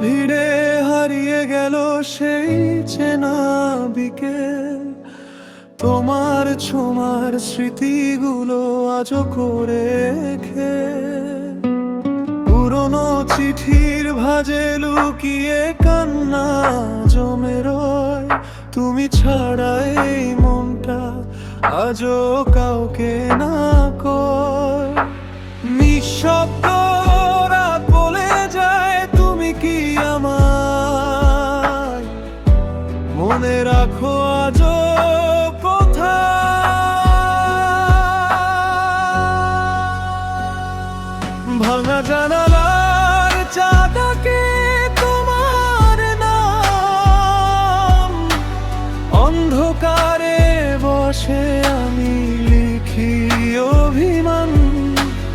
ভিড়ে হারিয়ে গেল সেই চেনা বিকেল। তোমার ছোঁয়ার স্মৃতিগুলো আজও করে রেখে, পুরনো চিঠির ভাঁজে লুকিয়ে কান্না জমে রয়। তুমি ছাড়া এই মনটা আজও কাউকে না কয়। নিঃশব্দ রাত বলে যায়, তুমি কি আমায় মনে রাখো আজও কোথায়? ভাঙা জানালার চাঁদাকে তোমার নাম, অন্ধকারে বসে আমি লিখি অভিমান।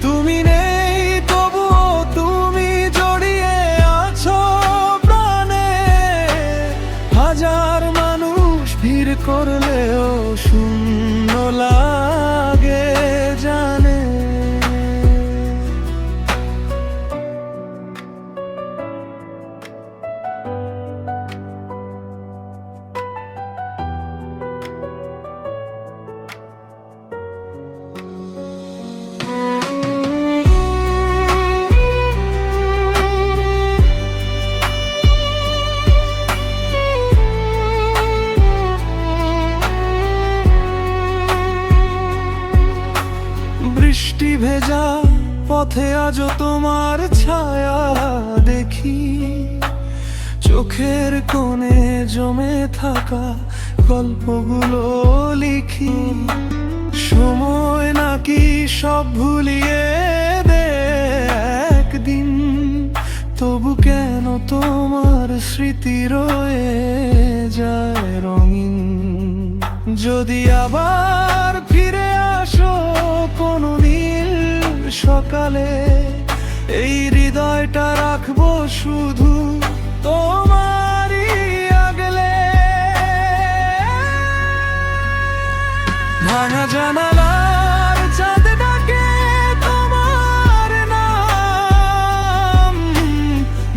তুমি নেই তবুও তুমি জড়িয়ে আছো প্রাণে। হাজার মানুষ ভিড় করলেও শূন্য লাগে জানে। বৃষ্টি ভেজা পথে আজও তোমার ছায়া দেখি, চোখের কোণে জমে থাকা গল্পগুলো লিখি। সময় নাকি সব ভুলিয়ে দে একদিন, তবু কেন তোমার স্মৃতি রয়ে যায় রঙিন। যদি আবার ফিরে আসো কোনো নীল সকালে, এই হৃদয়টা রাখবো শুধু তোমারই আগলে। ভাঙা জানালার চাঁদ ডাকে তোমার নাম,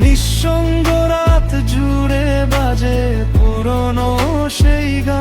নিঃসঙ্গ রাত জুড়ে বাজে পুরনো সেই গান।